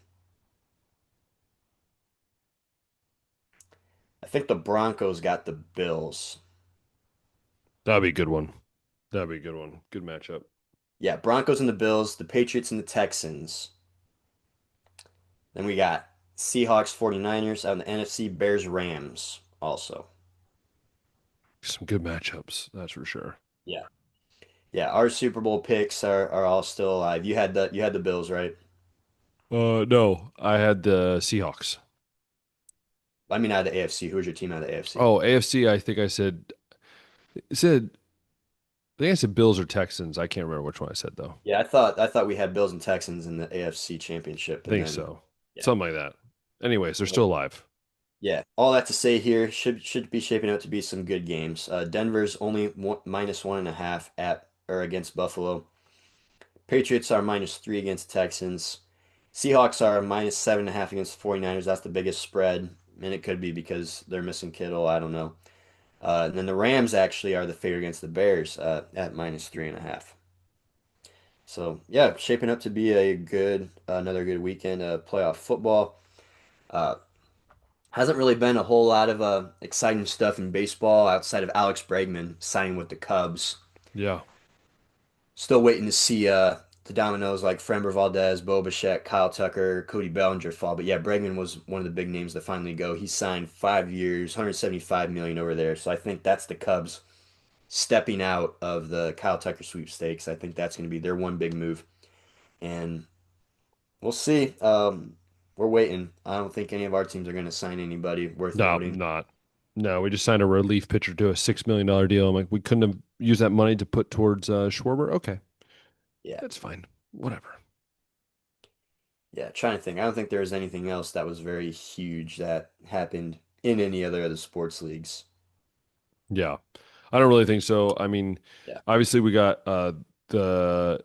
I think the Broncos got the Bills. That'd be a good one. That'd be a good one. Good matchup. Yeah, Broncos and the Bills, the Patriots and the Texans. Then we got Seahawks 49ers out in the NFC, Bears Rams also. Some good matchups, that's for sure. Yeah. Yeah, our Super Bowl picks are all still alive. You had the Bills, right? No, I had the Seahawks. I mean, out of the AFC. Who's your team out of the AFC? Oh, AFC. I think I said Bills or Texans. I can't remember which one I said though. Yeah, I thought we had Bills and Texans in the AFC Championship, I and think then so. yeah, Something like that. Anyways, they're still alive. yeah. All that to say here should be shaping out to be some good games. Denver's only -1.5 at or against Buffalo. Patriots are -3 against Texans. Seahawks are -7.5 against the 49ers. That's the biggest spread, and it could be because they're missing Kittle. I don't know. And then the Rams actually are the favorite against the Bears at -3.5. So yeah, shaping up to be a good another good weekend of playoff football. Uh, hasn't really been a whole lot of exciting stuff in baseball outside of Alex Bregman signing with the Cubs. Yeah. Still waiting to see the dominoes like Framber Valdez, Bo Bichette, Kyle Tucker, Cody Bellinger fall. But yeah, Bregman was one of the big names to finally go. He signed 5 years, 175 million over there. So I think that's the Cubs stepping out of the Kyle Tucker sweepstakes. I think that's going to be their one big move. And we'll see. We're waiting. I don't think any of our teams are going to sign anybody worth No, noting. not. No, we just signed a relief pitcher to a $6 million deal. I'm like, we couldn't have used that money to put towards Schwarber. Okay, Yeah. that's fine. Whatever. Yeah. Trying to think. I don't think there was anything else that was very huge that happened in any other of the sports leagues. Yeah, I don't really think so. I mean, Yeah. obviously we got the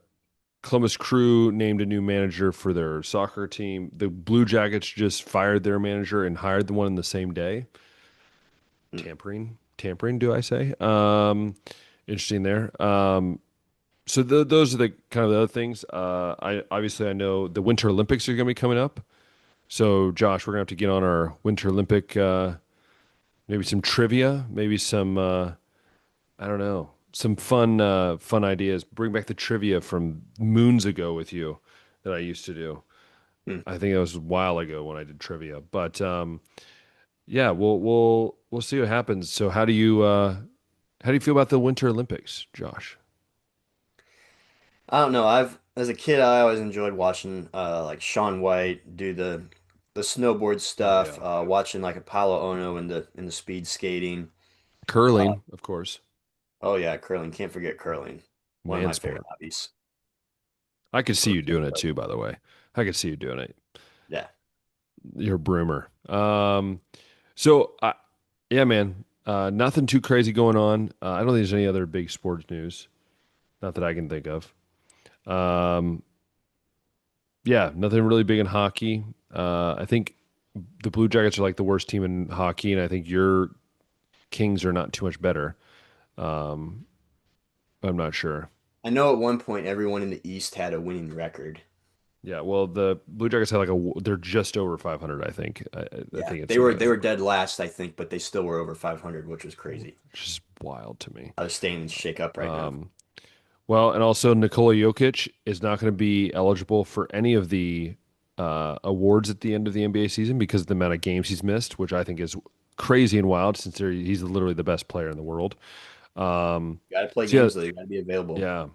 Columbus Crew named a new manager for their soccer team. The Blue Jackets just fired their manager and hired the one in the same day. Mm. Tampering, do I say? Interesting there. So those are the kind of the other things. I know the Winter Olympics are going to be coming up. So Josh, we're going to have to get on our Winter Olympic, maybe some trivia, maybe some I don't know, some fun ideas. Bring back the trivia from moons ago with you that I used to do. Mm. I think it was a while ago when I did trivia, but yeah, we'll see what happens. So how do you feel about the Winter Olympics, Josh? I don't know. I've as a kid, I always enjoyed watching like Shaun White do the snowboard Oh stuff. yeah, Watching like Apollo Ono in the speed skating. Uh, curling, of course, oh yeah, curling. Can't forget curling. One of man my favorite sport. hobbies. I could see For you doing it sure. too. By the way, I could see you doing it. Yeah. You're a broomer. So yeah, man, nothing too crazy going on. I don't think there's any other big sports news, not that I can think of. Um, yeah, nothing really big in hockey. I think the Blue Jackets are like the worst team in hockey, and I think your Kings are not too much better. Um, I'm not sure. I know at one point everyone in the East had a winning record. Yeah, well, the Blue Jackets have they're just over 500, I think. I Yeah, think it's they like were dead last, I think, but they still were over 500, which was crazy. just wild to me. How the standings shake up right now. Um, well, and also Nikola Jokic is not going to be eligible for any of the awards at the end of the NBA season because of the amount of games he's missed, which I think is crazy and wild since he's literally the best player in the world. Um, You got to play so yeah, games though. You got to be available. yeah.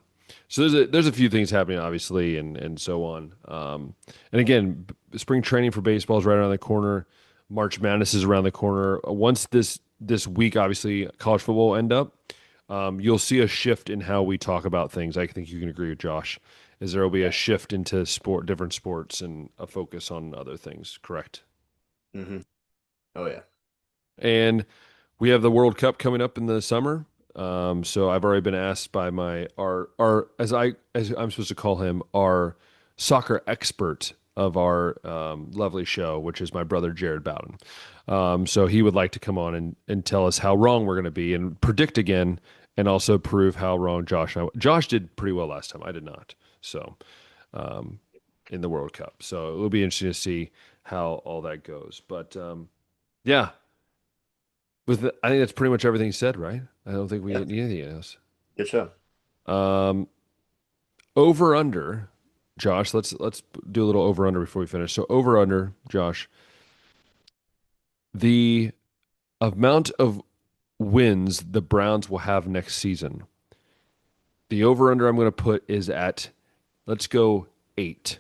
So there's a few things happening, obviously, and so on. And again, spring training for baseball is right around the corner. March Madness is around the corner. Once this week, obviously, college football will end up. You'll see a shift in how we talk about things. I think you can agree with Josh. Is there will be a Yeah. shift into different sports, and a focus on other things. Correct. Hmm. Oh yeah. And we have the World Cup coming up in the summer. So I've already been asked by our as I'm supposed to call him, our soccer expert of our lovely show, which is my brother Jared Bowden. So he would like to come on and tell us how wrong we're going to be and predict again, and also prove how wrong Josh did pretty well last time. I did not. So um, in the World Cup, so it will be interesting to see how all that goes. But yeah, I think that's pretty much everything said, right? I don't think we Yeah. need anything else. Good show. Um, over under, Josh. Let's do a little over under before we finish. So over under, Josh, the amount of wins the Browns will have next season. The over under I'm going to put is at, let's go 8.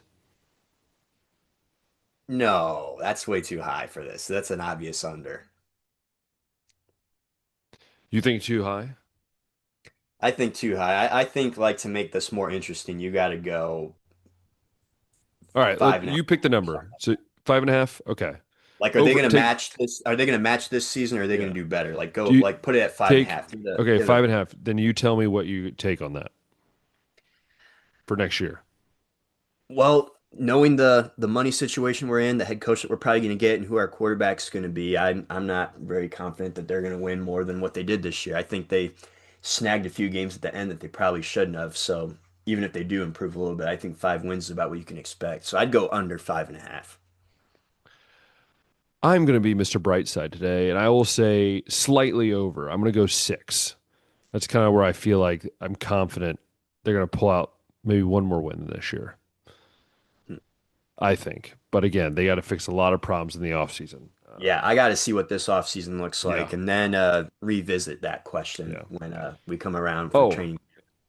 No, that's way too high for this. That's an obvious under. You think too high? I think too high. I think like to make this more interesting, you got to go All right, five and a half. you pick the number. So 5.5. Okay. Like, are they Over. going to Take. match this? Are they going to match this season, or are they going Yeah. to do better? Like, go Do you like put it at five and a take? half. Okay, 5.5. Then you tell me what you take on that for next year. Well, knowing the money situation we're in, the head coach that we're probably going to get, and who our quarterback's going to be, I'm not very confident that they're going to win more than what they did this year. I think they snagged a few games at the end that they probably shouldn't have. So even if they do improve a little bit, I think 5 wins is about what you can expect. So I'd go under 5.5. I'm going to be Mr. Brightside today, and I will say slightly over. I'm going to go 6. That's kind of where I feel like I'm confident they're going to pull out maybe one more win this year. I think. But again, they got to fix a lot of problems in the offseason. Yeah, I got to see what this offseason looks Yeah. like, and then revisit that question Yeah. when we come around for Oh, training.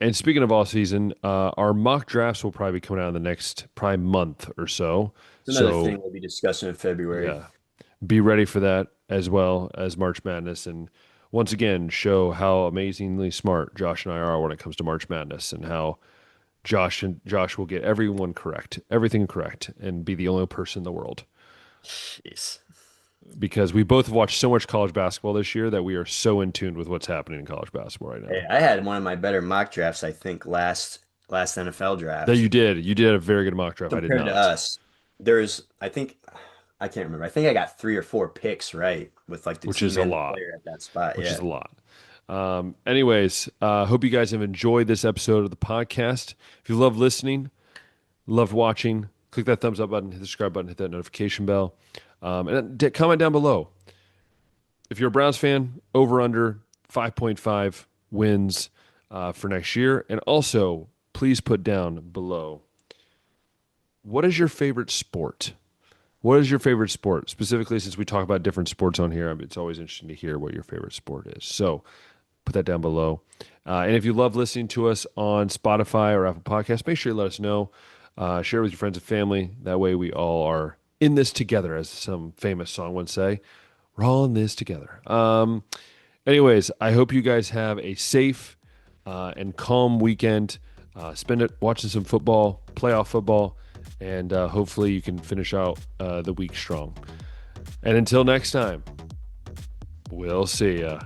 and speaking of offseason, our mock drafts will probably be coming out in the next probably month or so. It's another So, thing we'll be discussing in February. yeah, be ready for that as well as March Madness. And once again, show how amazingly smart Josh and I are when it comes to March Madness and how Josh will get everything correct, and be the only person in the world. Jeez. Because we both have watched so much college basketball this year that we are so in tune with what's happening in college basketball right now. Hey, I had one of my better mock drafts, I think, last NFL That draft. you did. You did a very good mock draft. I did Compared to not, us, I can't remember. I think I got 3 or 4 picks right with like the which team is a and the lot, player at that spot. which is Yeah. a lot. Anyways, hope you guys have enjoyed this episode of the podcast. If you love listening, loved watching, click that thumbs up button, hit the subscribe button, hit that notification bell, and comment down below. If you're a Browns fan, over under 5.5 wins for next year. And also, please put down below, what is your favorite sport? What is your favorite sport? Specifically, since we talk about different sports on here, it's always interesting to hear what your favorite sport is. So put that down below. And if you love listening to us on Spotify or Apple Podcasts, make sure you let us know. Share it with your friends and family. That way we all are in this together, as some famous song would say. We're all in this together. Anyways, I hope you guys have a safe and calm weekend. Spend it watching some football, playoff football, and hopefully you can finish out the week strong. And until next time, we'll see ya.